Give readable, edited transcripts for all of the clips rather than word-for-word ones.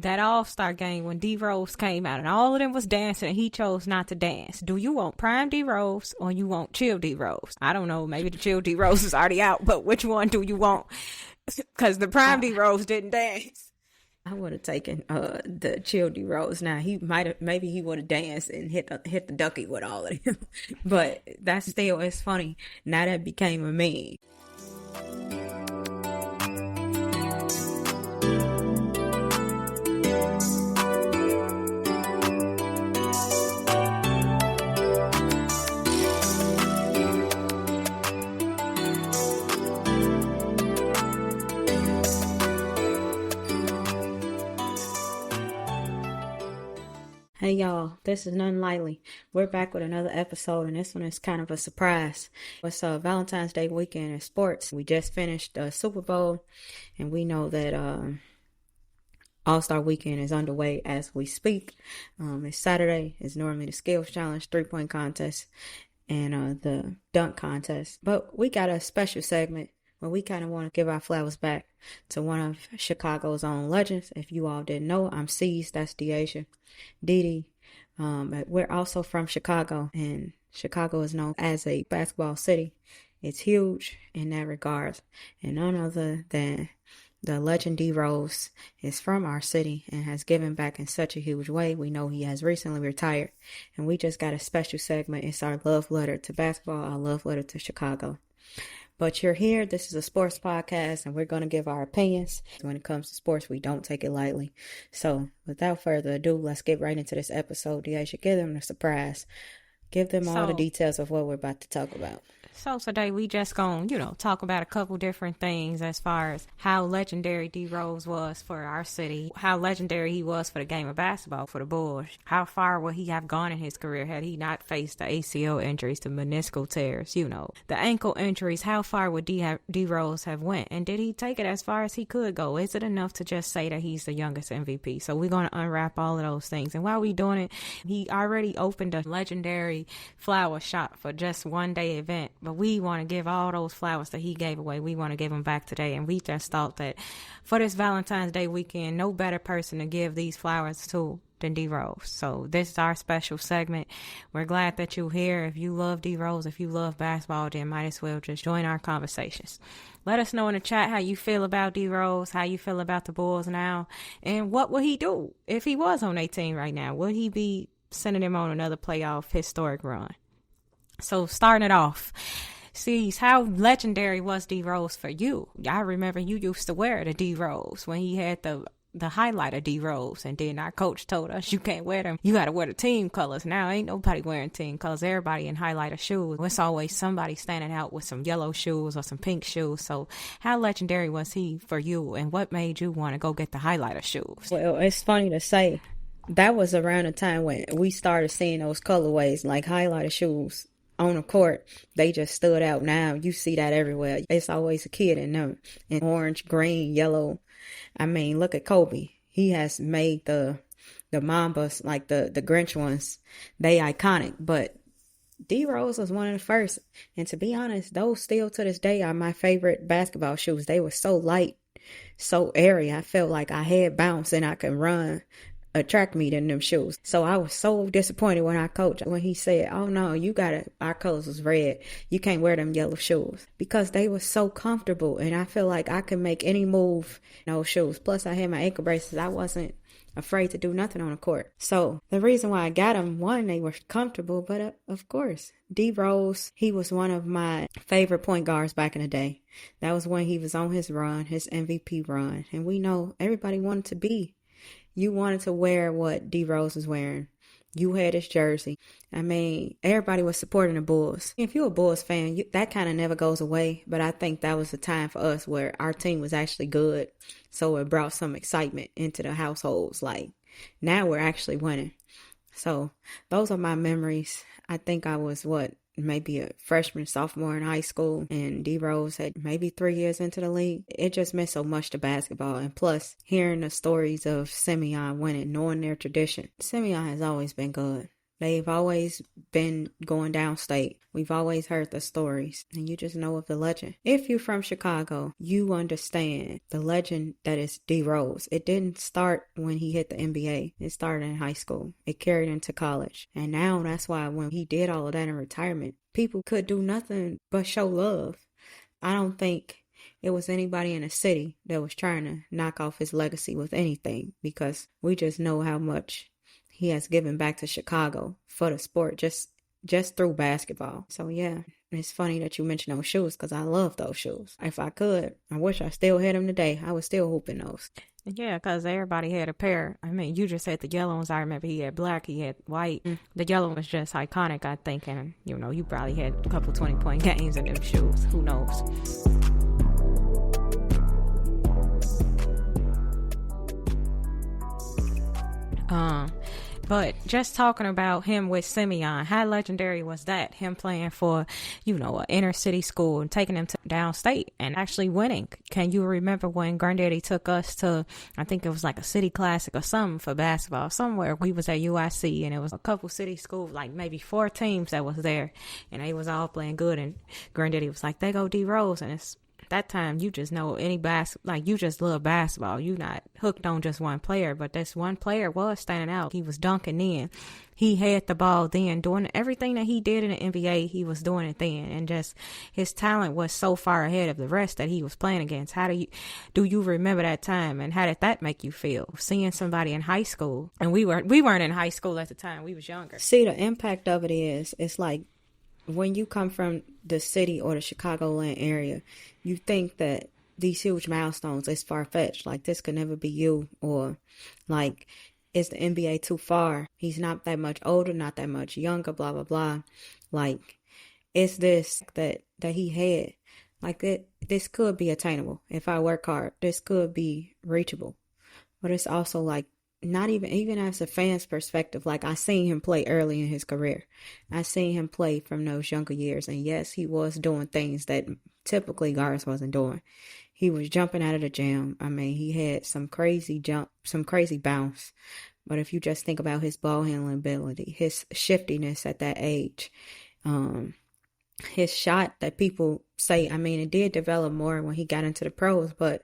that All-Star game when D Rose came out and all of them was dancing and he chose not to dance. Do you want prime D Rose or you want chill D Rose? I don't know. Maybe the chill D Rose is already out, but which one do you want? Because the prime D Rose didn't dance. I would have taken the chill D Rose. Now maybe he would have danced and hit the ducky with all of them. But that's still, it's funny. Now that became a meme. Hey y'all, this is None Lightly. We're back with another episode, and this one is kind of a surprise. It's Valentine's Day weekend in sports. We just finished the Super Bowl, and we know that All-Star Weekend is underway as we speak. It's Saturday. It's normally the skills challenge, 3-point contest, and the dunk contest. But we got a special segment where we kind of want to give our flowers back to one of Chicago's own legends. If you all didn't know, I'm C's, that's Deasia. Didi. We're also from Chicago, and Chicago is known as a basketball city. It's huge in that regard, and none other than the legend D Rose is from our city and has given back in such a huge way. We know he has recently retired, and we just got a special segment. It's our love letter to basketball, our love letter to Chicago. But you're here, this is a sports podcast, and we're going to give our opinions. When it comes to sports, we don't take it lightly. So, without further ado, let's get right into this episode. Deasia, give them the surprise. Give them all the details of what we're about to talk about. So today we just gonna, talk about a couple different things as far as how legendary D Rose was for our city, how legendary he was for the game of basketball for the Bulls. How far would he have gone in his career had he not faced the ACL injuries, the meniscal tears, the ankle injuries? How far would D Rose have went? And did he take it as far as he could go? Is it enough to just say that he's the youngest MVP? So we're gonna unwrap all of those things. And while we doing it, he already opened a legendary flower shop for just one day event. But we want to give all those flowers that he gave away. We want to give them back today. And we just thought that for this Valentine's Day weekend, no better person to give these flowers to than D Rose. So this is our special segment. We're glad that you're here. If you love D Rose, if you love basketball, then might as well just join our conversations. Let us know in the chat how you feel about D Rose, how you feel about the Bulls now, and what would he do if he was on their team right now? Would he be sending them on another playoff historic run? So starting it off, see, how legendary was D Rose for you? I remember you used to wear the D Rose when he had the highlighter D Rose, and then our coach told us you can't wear them. You got to wear the team colors. Now ain't nobody wearing team colors. Everybody in highlighter shoes. It's always somebody standing out with some yellow shoes or some pink shoes. So how legendary was he for you, and what made you want to go get the highlighter shoes? Well, it's funny to say that was around the time when we started seeing those colorways, like highlighter shoes on the court. They just stood out. Now you see that everywhere. It's always a kid in them, in orange, green, yellow. I mean, look at Kobe. He has made the Mambas, like the Grinch ones, they iconic. But D Rose was one of the first. And to be honest, those still to this day are my favorite basketball shoes. They were so light, so airy. I felt like I had bounce and I could run a track meet in them shoes. So I was so disappointed when our coach, when he said, oh no, our colors was red, you can't wear them yellow shoes, because they were so comfortable, and I feel like I could make any move in those shoes. Plus I had my ankle braces. I wasn't afraid to do nothing on the court. So the reason why I got them, one, they were comfortable, but of course D Rose, he was one of my favorite point guards back in the day. That was when he was on his run, his MVP run, and we know everybody wanted to be. You wanted to wear what D Rose was wearing. You had his jersey. I mean, everybody was supporting the Bulls. If you're a Bulls fan, that kind of never goes away. But I think that was the time for us where our team was actually good. So it brought some excitement into the households. Like, now we're actually winning. So those are my memories. I think I was, maybe a freshman, sophomore in high school, and D Rose had maybe 3 years into the league. It just meant so much to basketball. And plus, hearing the stories of Simeon winning, knowing their tradition. Simeon has always been good. They've always been going downstate. We've always heard the stories, and you just know of the legend. If you're from Chicago, you understand the legend that is D Rose. It didn't start when he hit the NBA. It started in high school. It carried into college. And now that's why when he did all of that in retirement, people could do nothing but show love. I don't think it was anybody in the city that was trying to knock off his legacy with anything, because we just know how much he has given back to Chicago for the sport just through basketball. So yeah, it's funny that you mentioned those shoes, because I love those shoes. If I could, I wish I still had them today. I was still hooping those. Yeah, because everybody had a pair. I mean, you just had the yellow ones. I remember he had black, he had white. The yellow was just iconic, I think. And, you probably had a couple 20-point games in them shoes. Who knows? But just talking about him with Simeon, how legendary was that? Him playing for, an inner city school and taking him to downstate and actually winning. Can you remember when Granddaddy took us to, I think it was like a city classic or something for basketball somewhere? We was at UIC, and it was a couple city schools, like maybe 4 teams that was there, and they was all playing good. And Granddaddy was like, "They go D Rose," and it's that time you just know you just love basketball. You not hooked on just one player, but this one player was standing out. He was dunking in. He had the ball then, doing everything that he did in the NBA. He was doing it then, and just his talent was so far ahead of the rest that he was playing against. How do you remember that time, and how did that make you feel, seeing somebody in high school? And we weren't in high school at the time. We was younger. See, the impact of it is, it's like, when you come from the city or the Chicagoland area, you think that these huge milestones is far-fetched. Like, this could never be you, or like, is the NBA too far? He's not that much older, not that much younger, blah, blah, blah. Like, is this that he had? Like, this could be attainable. If I work hard, this could be reachable. But it's also like, not even as a fan's perspective, like, I seen him play early in his career. I seen him play from those younger years. And yes, he was doing things that typically guards wasn't doing. He was jumping out of the gym. I mean, he had some crazy jump, some crazy bounce. But if you just think about his ball handling ability, his shiftiness at that age, his shot that people say, I mean, it did develop more when he got into the pros, but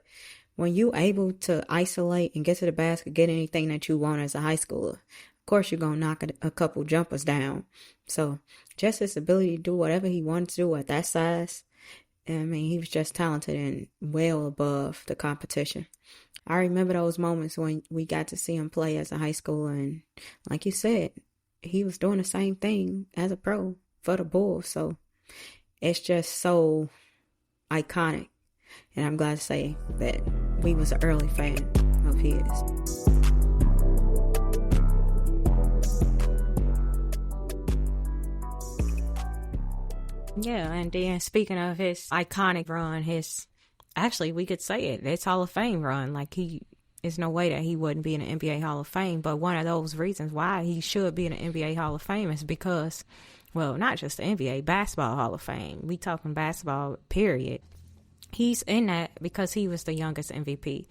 when you able to isolate and get to the basket, get anything that you want as a high schooler, of course you're going to knock a couple jumpers down. So just his ability to do whatever he wanted to do at that size, I mean, he was just talented and well above the competition. I remember those moments when we got to see him play as a high schooler, and like you said, he was doing the same thing as a pro for the Bulls. So it's just so iconic. And I'm glad to say that we was an early fan of his. Yeah, and then speaking of his iconic run, actually, we could say it's Hall of Fame run. Like, there's no way that he wouldn't be in the NBA Hall of Fame. But one of those reasons why he should be in the NBA Hall of Fame is because, well, not just the NBA, basketball Hall of Fame. We talking basketball, period. He's in that because he was the youngest MVP.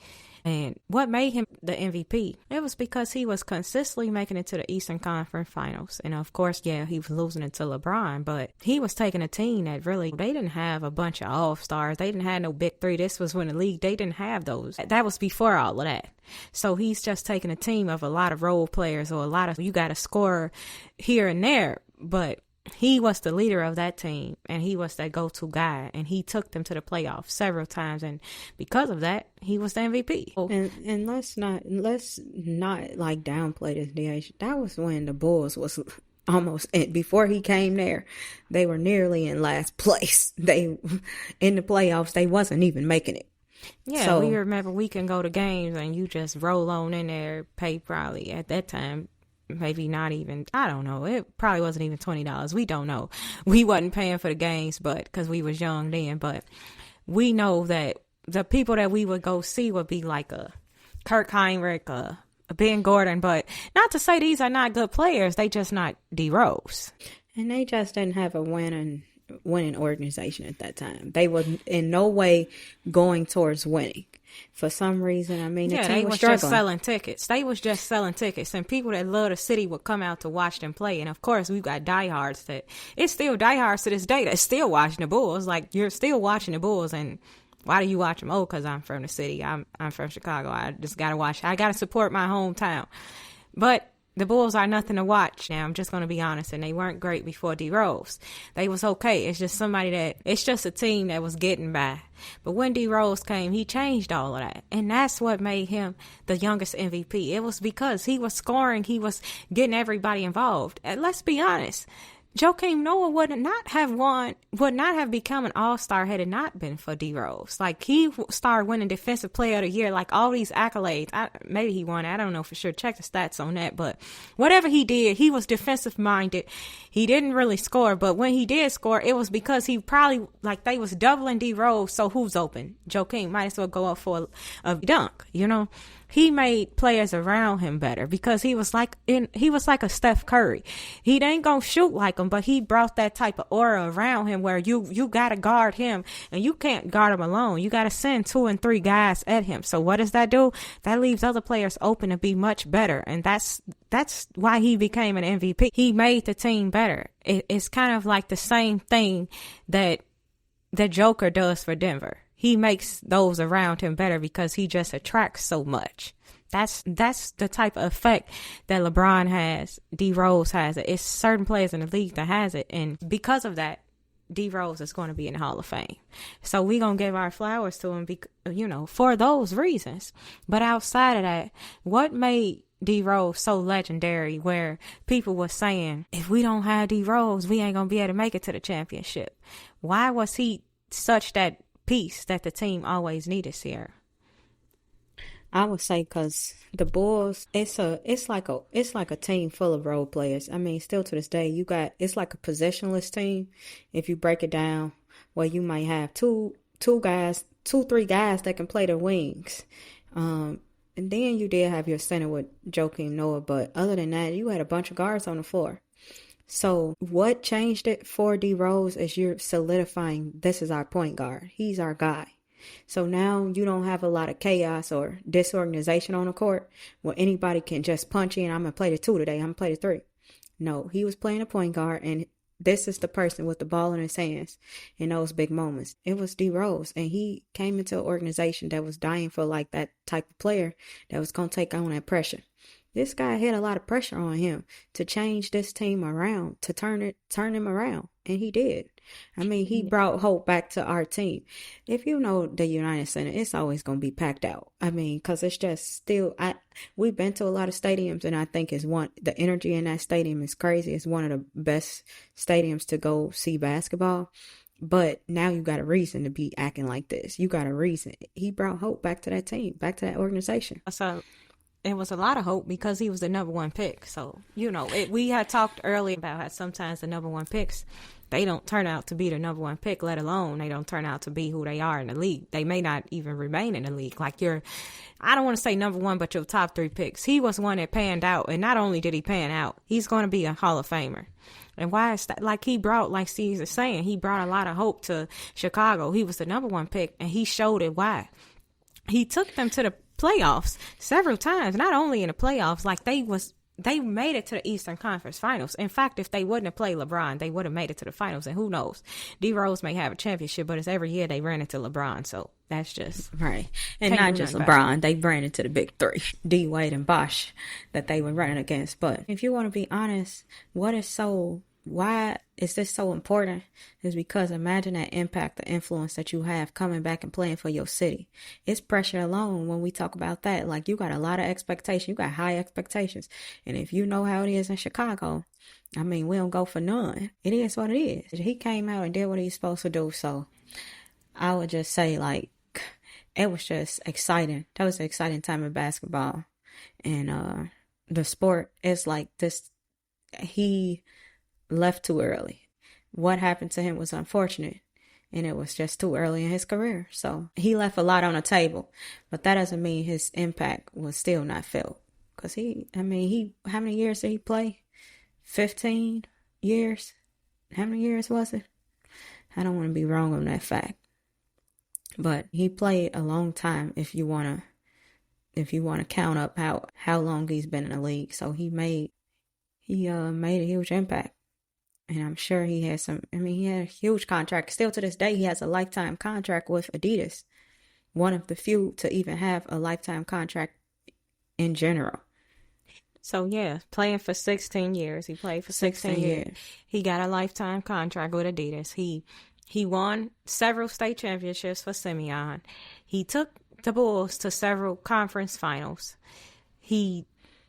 And what made him the MVP? It was because he was consistently making it to the Eastern Conference Finals. And of course, yeah, he was losing it to LeBron, but he was taking a team that really, they didn't have a bunch of all-stars. They didn't have no big three. This was when the league, they didn't have those. That was before all of that. So he's just taking a team of a lot of role players, or you got to score here and there, but he was the leader of that team, and he was that go-to guy, and he took them to the playoffs several times, and because of that, he was the MVP. And let's not like downplay this DH. That was when the Bulls was almost, before he came there, they were nearly in last place. They in the playoffs, they wasn't even making it. Yeah, so, we remember we can go to games and you just roll on in there, pay probably at that time, maybe not even, I don't know, it probably wasn't even $20. We don't know. We wasn't paying for the games, but because we was young then, but we know that the people that we would go see would be like a Kirk Heinrich, a Ben Gordon, but not to say these are not good players, they just not D Rose. And they just didn't have a winning winning organization at that time. They were in no way going towards winning. For some reason, I mean, the team they was was struggling. just selling tickets. They was just selling tickets, and people that love the city would come out to watch them play. And of course, we've got diehards that it's still diehards to this day that's still watching the Bulls. Like, you're still watching the Bulls, and why do you watch them? Oh, because I'm from the city. I'm from Chicago. I just gotta watch. I gotta support my hometown. But the Bulls are nothing to watch now. I'm just going to be honest. And they weren't great before D Rose. They was okay. It's just it's just a team that was getting by. But when D Rose came, he changed all of that. And that's what made him the youngest MVP. It was because he was scoring. He was getting everybody involved. And let's be honest. Joakim Noah would not have become an all-star had it not been for D Rose. Like, he started winning Defensive Player of the Year, like all these accolades. Maybe he won. I don't know for sure. Check the stats on that. But whatever he did, he was defensive-minded. He didn't really score, but when he did score, it was because he probably, like, they was doubling D Rose. So who's open? Joakim might as well go up for a dunk, you know? He made players around him better because he was like a Steph Curry. He ain't gonna shoot like him, but he brought that type of aura around him where you gotta guard him, and you can't guard him alone. You gotta send 2 and 3 guys at him. So what does that do? That leaves other players open to be much better, and that's why he became an MVP. He made the team better. It's kind of like the same thing that the Joker does for Denver. He makes those around him better because he just attracts so much. That's the type of effect that LeBron has, D Rose has it. It's certain players in the league that has it. And because of that, D Rose is going to be in the Hall of Fame. So we're going to give our flowers to him, for those reasons. But outside of that, what made D Rose so legendary where people were saying, if we don't have D Rose, we ain't going to be able to make it to the championship? Why was he such that piece that the team always needed, Sierra? I would say because the Bulls, it's like a team full of role players. I mean, still to this day, it's like a positionless team. If you break it down, where you might have two, 3 guys that can play the wings. And then you did have your center with Joakim Noah, but other than that, you had a bunch of guards on the floor. So what changed it for D Rose is you're solidifying, this is our point guard. He's our guy. So now you don't have a lot of chaos or disorganization on the court where anybody can just punch in. I'm going to play the 2 today. I'm going to play the 3. No, he was playing a point guard, and this is the person with the ball in his hands in those big moments. It was D Rose, and he came into an organization that was dying for like that type of player that was going to take on that pressure. This guy had a lot of pressure on him to change this team around, to turn him around. And he did. I mean, he brought hope back to our team. If you know the United Center, it's always going to be packed out. I mean, because it's just still, we've been to a lot of stadiums, and I think the energy in that stadium is crazy. It's one of the best stadiums to go see basketball. But now you got a reason to be acting like this. You got a reason. He brought hope back to that team, back to that organization. So it was a lot of hope because he was the number 1 pick. So, we had talked earlier about how sometimes the number 1 picks, they don't turn out to be the number 1 pick, let alone they don't turn out to be who they are in the league. They may not even remain in the league. Like I don't want to say number 1, but your top 3 picks. He was one that panned out. And not only did he pan out, he's going to be a Hall of Famer. And why is that? Like, he brought, like Caesar saying, he brought a lot of hope to Chicago. He was the number 1 pick, and he showed it why. He took them to the playoffs several times, not only in the playoffs, like they made it to the Eastern Conference Finals. In fact, if they wouldn't have played LeBron, they would have made it to the finals. And who knows? D Rose may have a championship, but it's every year they ran into LeBron. So that's just right. And not just LeBron, they ran into the big 3, D Wade and Bosh, that they were running against. But if you want to be honest, why is this so important is because imagine that impact, the influence that you have coming back and playing for your city. It's pressure alone when we talk about that. Like, you got a lot of expectation. You got high expectations. And if you know how it is in Chicago, I mean, we don't go for none. It is what it is. He came out and did what he's supposed to do. So I would just say, like, it was just exciting. That was an exciting time in basketball. And the sport is like this. He left too early. What happened to him was unfortunate, and it was just too early in his career. So he left a lot on the table, but that doesn't mean his impact was still not felt. Because how many years did he play? 15 years? How many years was it? I don't want to be wrong on that fact. But he played a long time if you want to count up how long he's been in the league. So he made a huge impact. And I'm sure he had he had a huge contract. Still to this day, he has a lifetime contract with Adidas. One of the few to even have a lifetime contract in general. So, yeah, playing for 16 years. He played for 16 years. He got a lifetime contract with Adidas. He won several state championships for Simeon. He took the Bulls to several conference finals. He,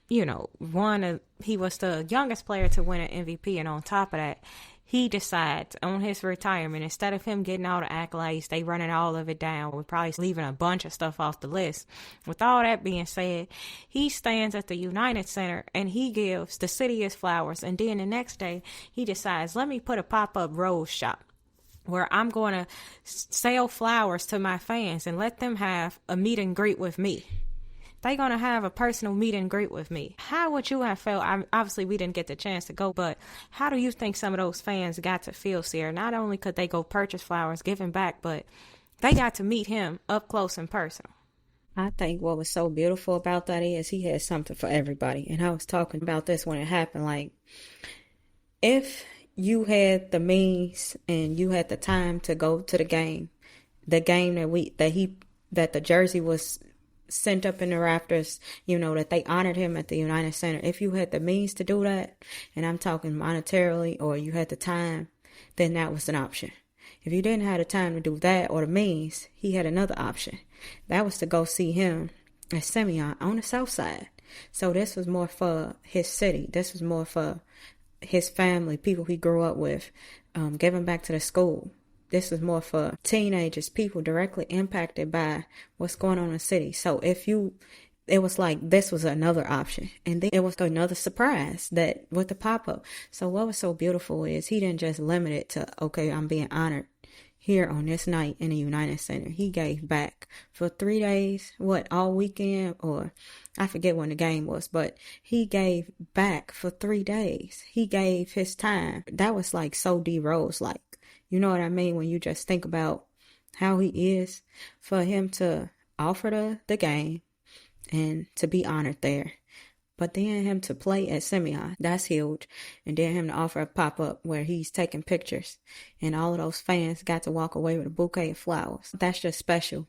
he was the youngest player to win an MVP. And on top of that, he decides on his retirement, instead of him getting all the accolades, they running all of it down. We're probably leaving a bunch of stuff off the list. With all that being said, he stands at the United Center and he gives the city his flowers. And then the next day, he decides, let me put a pop-up rose shop where I'm going to sell flowers to my fans and let them have a meet and greet with me. They're going to have a personal meet and greet with me. How would you have felt? Obviously, we didn't get the chance to go, but how do you think some of those fans got to feel, Sierra? Not only could they go purchase flowers, give him back, but they got to meet him up close and personal. I think what was so beautiful about that is he had something for everybody. And I was talking about this when it happened. Like, if you had the means and you had the time to go to the game that the jersey was sent up in the rafters, that they honored him at the United Center. If you had the means to do that, and I'm talking monetarily, or you had the time, then that was an option. If you didn't have the time to do that or the means, he had another option. That was to go see him at Simeon on the south side. So this was more for his city. This was more for his family, people he grew up with, giving back to the school. This was more for teenagers, people directly impacted by what's going on in the city. So it was like this was another option. And then it was another surprise that with the pop-up. So what was so beautiful is he didn't just limit it to, okay, I'm being honored here on this night in the United Center. He gave back for 3 days, all weekend, or I forget when the game was, but he gave back for 3 days. He gave his time. That was like so D Rose like. You know what I mean? When you just think about how he is, for him to offer the game and to be honored there. But then him to play at Simeon, that's huge. And then him to offer a pop-up where he's taking pictures and all of those fans got to walk away with a bouquet of flowers. That's just special.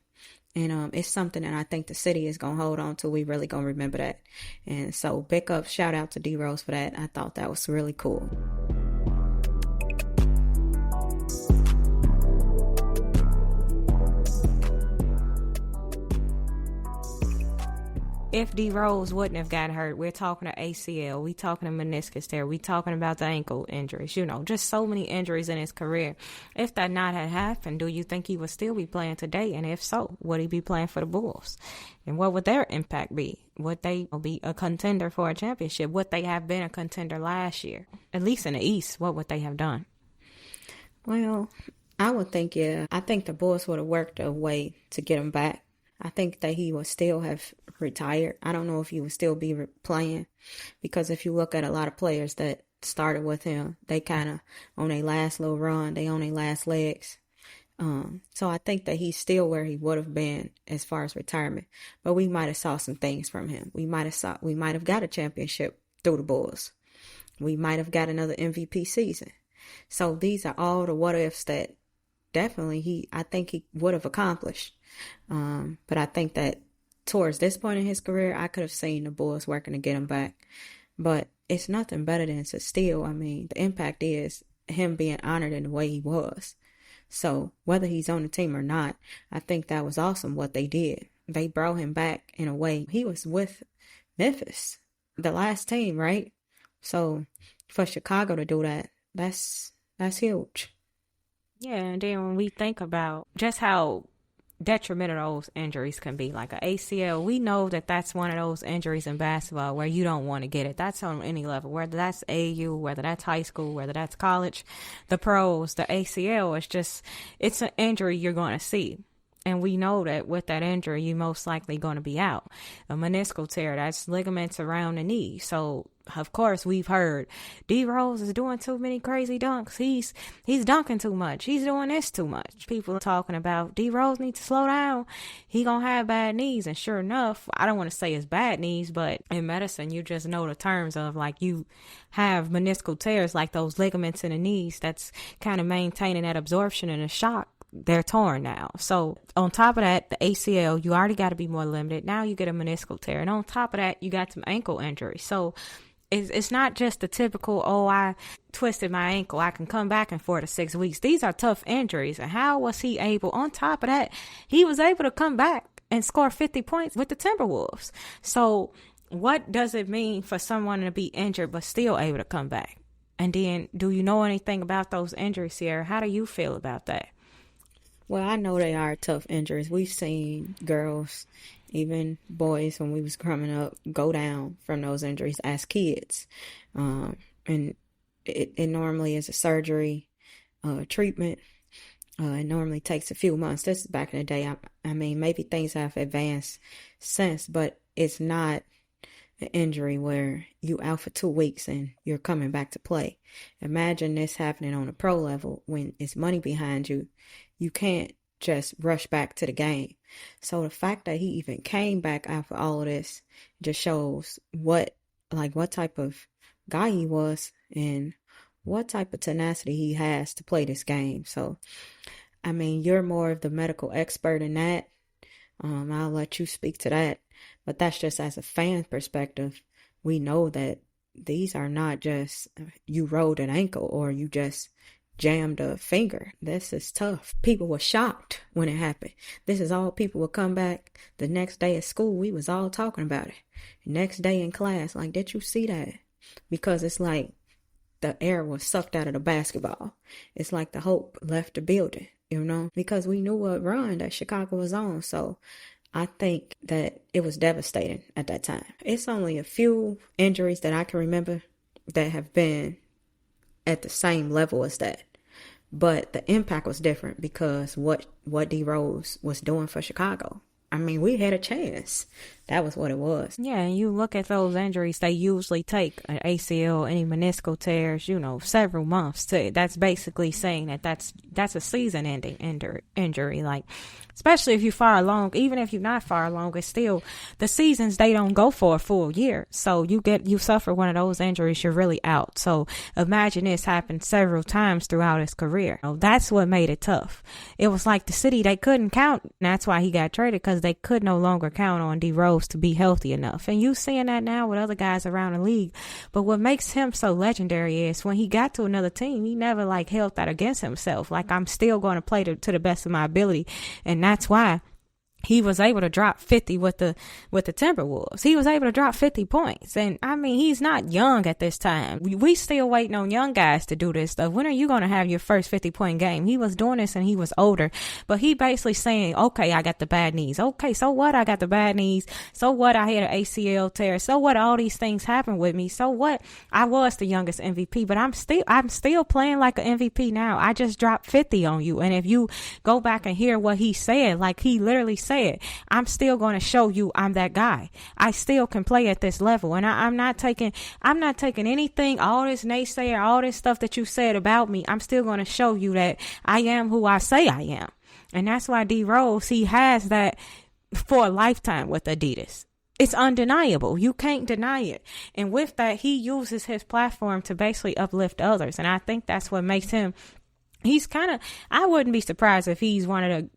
And it's something that I think the city is going to hold on to. We really going to remember that. And so big up, shout out to D Rose for that. I thought that was really cool. If D Rose wouldn't have got hurt, we're talking to ACL, we talking to meniscus tear, we talking about the ankle injuries, just so many injuries in his career. If that not had happened, do you think he would still be playing today? And if so, would he be playing for the Bulls? And what would their impact be? Would they be a contender for a championship? Would they have been a contender last year? At least in the East, what would they have done? Well, I would think, yeah. I think the Bulls would have worked a way to get him back. I think that he would still have retired. I don't know if he would still be playing, because if you look at a lot of players that started with him, they kind of on their last little run, they on their last legs. So I think that he's still where he would have been as far as retirement. But we might have saw some things from him. We might have got a championship through the Bulls. We might have got another MVP season. So these are all the what ifs that definitely I think he would have accomplished. But I think that towards this point in his career, I could have seen the Bulls working to get him back. But it's nothing better than to still, the impact is him being honored in the way he was. So whether he's on the team or not, I think that was awesome what they did. They brought him back in a way. He was with Memphis, the last team, right? So for Chicago to do that, that's huge. Yeah, and then when we think about just how detrimental those injuries can be, like an ACL, we know that that's one of those injuries in basketball where you don't want to get it. That's on any level, whether that's AU, whether that's high school, whether that's college, the pros, the ACL is just, it's an injury you're going to see. And we know that with that injury, you're most likely going to be out. A meniscal tear, that's ligaments around the knee. So, of course, we've heard D Rose is doing too many crazy dunks. He's dunking too much. He's doing this too much. People are talking about D Rose needs to slow down. He gonna have bad knees. And sure enough, I don't want to say it's bad knees, but in medicine, you just know the terms of like you have meniscal tears, like those ligaments in the knees that's kind of maintaining that absorption and the shock. They're torn now. So on top of that, the ACL, you already got to be more limited. Now you get a meniscal tear. And on top of that, you got some ankle injury. So it's not just the typical, oh, I twisted my ankle, I can come back in 4 to 6 weeks. These are tough injuries. And how was he able, on top of that, he was able to come back and score 50 points with the Timberwolves. So what does it mean for someone to be injured but still able to come back? And then do you know anything about those injuries, Sierra? How do you feel about that? Well, I know they are tough injuries. We've seen girls, even boys, when we was growing up, go down from those injuries as kids. And it normally is a surgery, treatment. It normally takes a few months. This is back in the day. I mean, maybe things have advanced since, but it's not an injury where you out for 2 weeks and you're coming back to play. Imagine this happening on a pro level when it's money behind you. You can't just rush back to the game. So the fact that he even came back after all of this just shows what type of guy he was and what type of tenacity he has to play this game. So, I mean, you're more of the medical expert in that. I'll let you speak to that. But that's just as a fan perspective. We know that these are not just you rolled an ankle or you just jammed a finger. This is tough. People were shocked when it happened. This is all people would come back the next day at school. We was all talking about it. Next day in class, like, did you see that? Because it's like the air was sucked out of the basketball. It's like the hope left the building, because we knew what run that Chicago was on. So I think that it was devastating at that time. It's only a few injuries that I can remember that have been at the same level as that. But the impact was different because what D Rose was doing for Chicago. I mean, we had a chance. That was what it was. Yeah, and you look at those injuries, they usually take an ACL, any meniscal tears, several months. That's basically saying that that's a season-ending injury. Like, especially if you're far along, even if you're not far along, it's still the seasons, they don't go for a full year. So you suffer one of those injuries, you're really out. So imagine this happened several times throughout his career. That's what made it tough. It was like the city, they couldn't count. And that's why he got traded, because they could no longer count on D Rose to be healthy enough. And you seeing that now with other guys around the league. But what makes him so legendary is when he got to another team, he never held that against himself. Like, I'm still going to play to the best of my ability. And that's why he was able to drop 50 with the Timberwolves. He was able to drop 50 points. And I mean, he's not young at this time. We still waiting on young guys to do this stuff. When are you going to have your first 50-point game? He was doing this and he was older. But he basically saying, okay, I got the bad knees. Okay, so what? I got the bad knees. So what? I had an ACL tear. So what? All these things happened with me. So what? I was the youngest MVP, but I'm still playing like an MVP now. I just dropped 50 on you. And if you go back and hear what he said, like, he literally said, I'm still going to show you I'm that guy. I still can play at this level. And I'm not taking anything, all this naysayer, all this stuff that you said about me. I'm still going to show you that I am who I say I am. And that's why D Rose, he has that for a lifetime with Adidas. It's undeniable. You can't deny it. And with that, he uses his platform to basically uplift others. And I think that's what makes him, I wouldn't be surprised if he's one of the,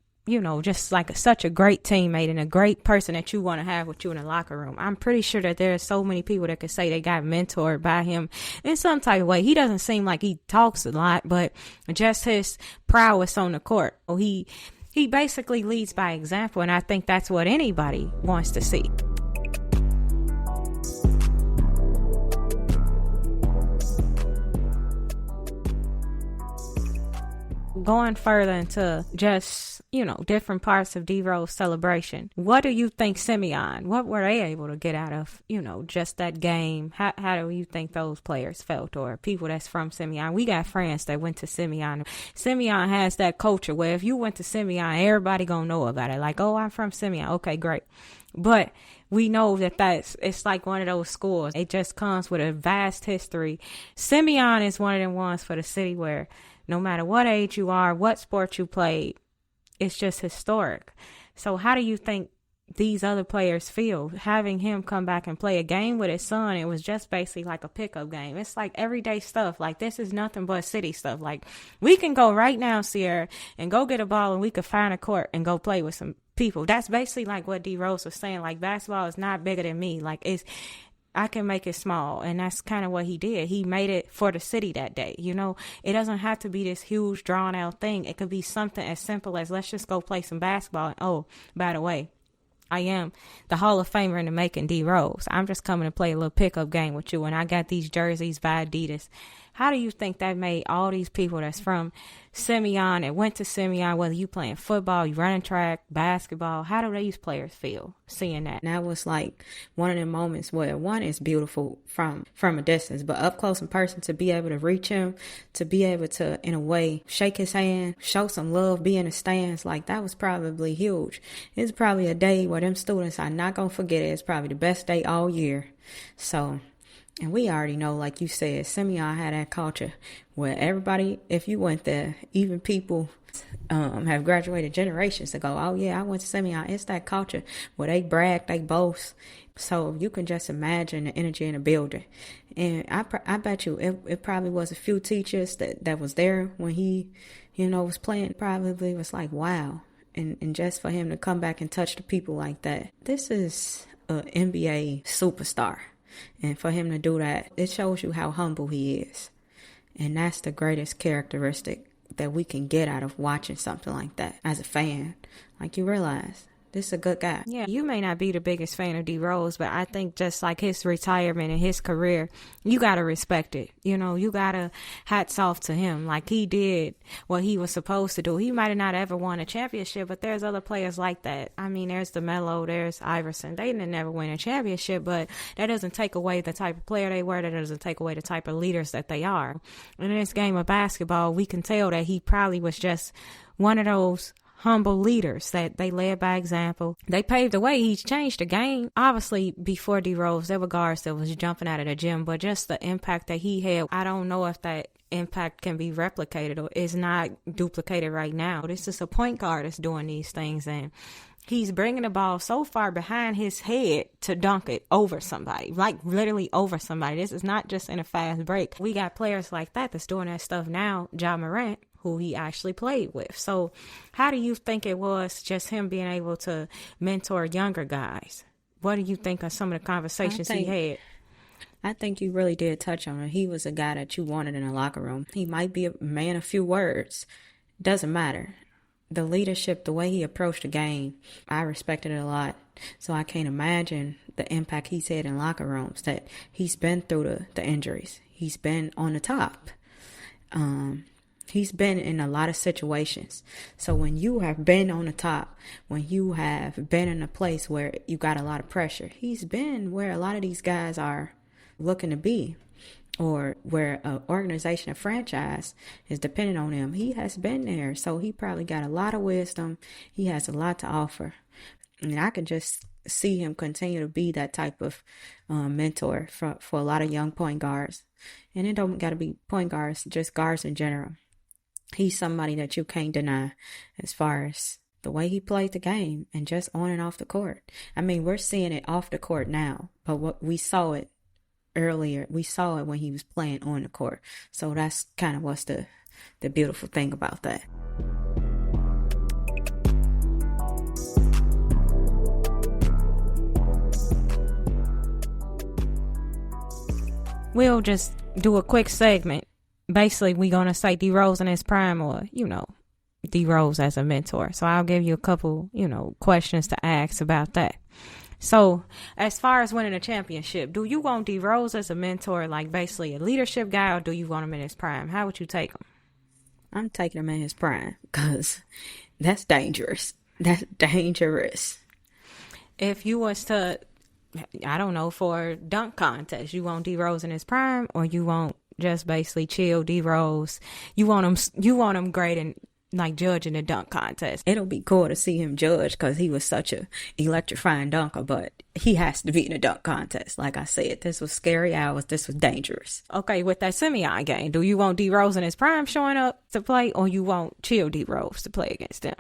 just like such a great teammate and a great person that you want to have with you in the locker room. I'm pretty sure that there are so many people that could say they got mentored by him in some type of way. He doesn't seem like he talks a lot, but just his prowess on the court. He basically leads by example, and I think that's what anybody wants to see. Going further into just different parts of D Rose celebration. What do you think Simeon, what were they able to get out of, just that game? How do you think those players felt, or people that's from Simeon? We got friends that went to Simeon. Simeon has that culture where if you went to Simeon, everybody gonna know about it. Like, oh, I'm from Simeon. Okay, great. But we know it's like one of those schools. It just comes with a vast history. Simeon is one of them ones for the city where no matter what age you are, what sport you played, it's just historic. So how do you think these other players feel having him come back and play a game with his son? It was just basically like a pickup game. It's like everyday stuff. Like, this is nothing but city stuff. Like, we can go right now, Sierra, and go get a ball and we could find a court and go play with some people. That's basically like what D Rose was saying. Like, basketball is not bigger than me. Like, I can make it small. And that's kind of what he did. He made it for the city that day. It doesn't have to be this huge drawn out thing. It could be something as simple as, let's just go play some basketball. And, oh, by the way, I am the Hall of Famer in the making, D Rose. I'm just coming to play a little pickup game with you. And I got these jerseys by Adidas. How do you think that made all these people that's from Simeon and went to Simeon, whether you playing football, you running track, basketball, how do these players feel seeing that? And that was like one of the moments where one is beautiful from a distance, but up close in person, to be able to reach him, to be able to, in a way, shake his hand, show some love, be in the stands, like, that was probably huge. It's probably a day where them students are not going to forget it. It's probably the best day all year. So, and we already know, like you said, Simeon had that culture where everybody, if you went there, even people have graduated generations to go, oh yeah, I went to Simeon. It's that culture where they brag, they boast. So you can just imagine the energy in the building. And I bet you it probably was a few teachers that was there when he, was playing. Probably was like, wow. And just for him to come back and touch the people like that, this is an NBA superstar. And for him to do that, it shows you how humble he is. And that's the greatest characteristic that we can get out of watching something like that as a fan. Like, you realize, this is a good guy. Yeah, you may not be the biggest fan of D Rose, but I think just like his retirement and his career, you got to respect it. You got to hats off to him. Like, he did what he was supposed to do. He might have not ever won a championship, but there's other players like that. I mean, there's DeMelo, there's Iverson. They didn't never win a championship, but that doesn't take away the type of player they were. That doesn't take away the type of leaders that they are. And in this game of basketball, we can tell that he probably was just one of those humble leaders that they led by example. They paved the way. He's changed the game. Obviously, before D Rose, there were guards that was jumping out of the gym, but just the impact that he had, I don't know if that impact can be replicated or is not duplicated right now. This is a point guard that's doing these things, and he's bringing the ball so far behind his head to dunk it over somebody, like literally over somebody. This is not just in a fast break. We got players like that that's doing that stuff now. Ja Morant, who he actually played with. So how do you think it was just him being able to mentor younger guys? What do you think of some of the conversations he had? I think you really did touch on it. He was a guy that you wanted in a locker room. He might be a man of few words. Doesn't matter. The leadership, the way he approached the game, I respected it a lot. So I can't imagine the impact he's had in locker rooms, that he's been through the injuries. He's been on the top. He's been in a lot of situations. So when you have been on the top, when you have been in a place where you got a lot of pressure, he's been where a lot of these guys are looking to be, or where an organization, a franchise is dependent on him. He has been there. So he probably got a lot of wisdom. He has a lot to offer. And I can just see him continue to be that type of mentor for a lot of young point guards. And it don't got to be point guards, just guards in general. He's somebody that you can't deny as far as the way he played the game and just on and off the court. I mean, we're seeing it off the court now, but what we saw it earlier, we saw it when he was playing on the court. So that's kind of what's the beautiful thing about that. We'll just do a quick segment. Basically, we're going to say D Rose in his prime, or, D Rose as a mentor. So I'll give you a couple, questions to ask about that. So as far as winning a championship, do you want D Rose as a mentor, like basically a leadership guy, or do you want him in his prime? How would you take him? I'm taking him in his prime, because That's dangerous. That's dangerous. If you was to, I don't know, for a dunk contest, you want D Rose in his prime, or you want just basically chill D Rose? You want him grading, like judging the dunk contest. It'll be cool to see him judge because he was such a electrifying dunker, but he has to be in a dunk contest. Like I said, this was scary hours. This was dangerous. Okay, with that Simeon game, do you want D Rose in his prime showing up to play, or you want chill D Rose to play against them?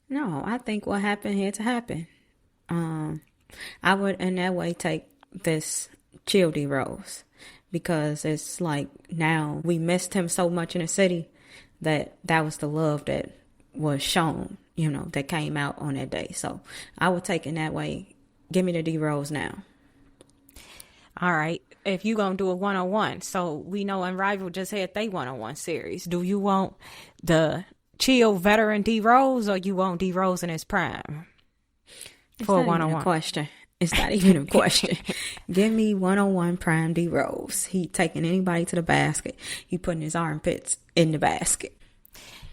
No, I think what happened had to happen. I would in that way take this chill D Rose, because it's like now we missed him so much in the city that was the love that was shown, that came out on that day. So I would take it that way. Give me the D Rose now. All right. If you gonna do a 1-on-1, so we know Rival just had they 1-on-1 series. Do you want the chill veteran D Rose, or you want D Rose in his prime for a 1-on-1? It's not even a question. Give me 1-on-1 prime D Rose. He taking anybody to the basket. He putting his armpits in the basket.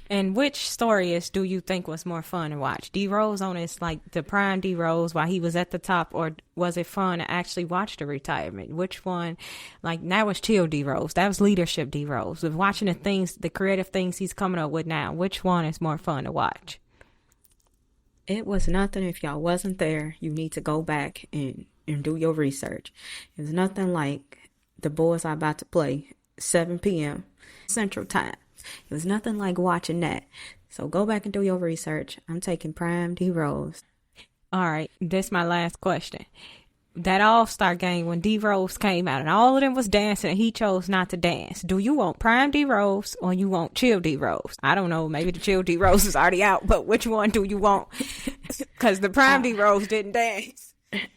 And which storyist do you think was more fun to watch? D Rose on his, like, the prime D Rose while he was at the top, or was it fun to actually watch the retirement? Which one? Like, that was chill D Rose. That was leadership D Rose. With watching the creative things he's coming up with now, which one is more fun to watch? It was nothing. If y'all wasn't there, you need to go back and do your research. It was nothing like the boys are about to play 7 p.m. Central Time. It was nothing like watching that. So go back and do your research. I'm taking prime D Rose. All right, this is my last question. That All-Star game when D Rose came out and all of them was dancing and he chose not to dance. Do you want prime D Rose, or you want chill D Rose? I don't know. Maybe the chill D Rose is already out, but which one do you want? Because the prime D Rose didn't dance.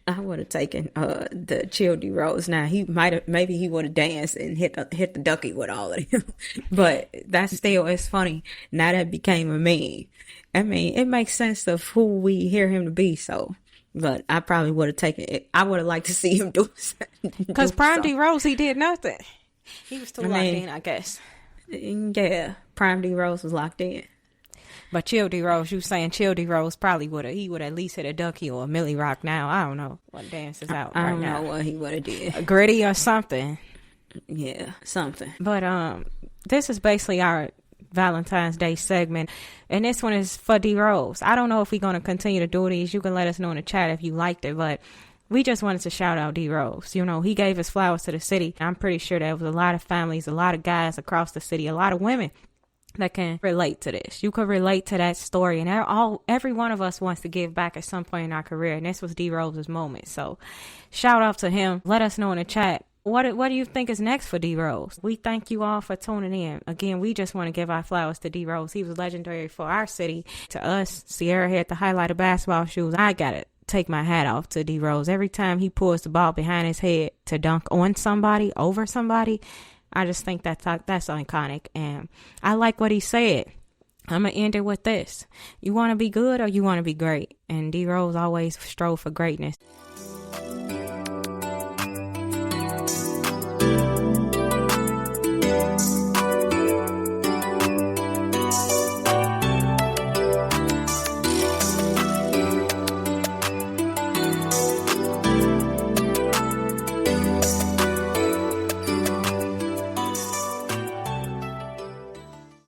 I would have taken the chill D Rose. Now maybe he would have danced and hit the ducky with all of them, but that's still, it's funny. Now that became a meme. I mean, it makes sense of who we hear him to be. So, but I probably would have taken it. I would have liked to see him do because prime D Rose, he did nothing. He was too locked in, I guess. Yeah, prime D Rose was locked in. But chill D Rose, you saying chill D Rose probably would at least hit a ducky or a Millie Rock now. I don't know what dance is out I right now. don't know what he would have did. A gritty or something. Yeah, something. But this is basically our Valentine's Day segment, and this one is for D Rose. I don't know if we're going to continue to do these. You can let us know in the chat if you liked it, but we just wanted to shout out D Rose. He gave his flowers to the city. I'm pretty sure there was a lot of families, a lot of guys across the city, a lot of women that can relate to this. You could relate to that story, and every one of us wants to give back at some point in our career, and this was D Rose's moment. So shout out to him. Let us know in the chat, what do you think is next for D Rose? We thank you all for tuning in. Again, we just want to give our flowers to D Rose. He was legendary for our city. To us, Sierra had the highlight of basketball shoes. I got it. Take my hat off to D Rose. Every time he pulls the ball behind his head to dunk on somebody, over somebody, I just think that's iconic, and I like what he said. I'm going to end it with this. You want to be good, or you want to be great? And D Rose always strove for greatness.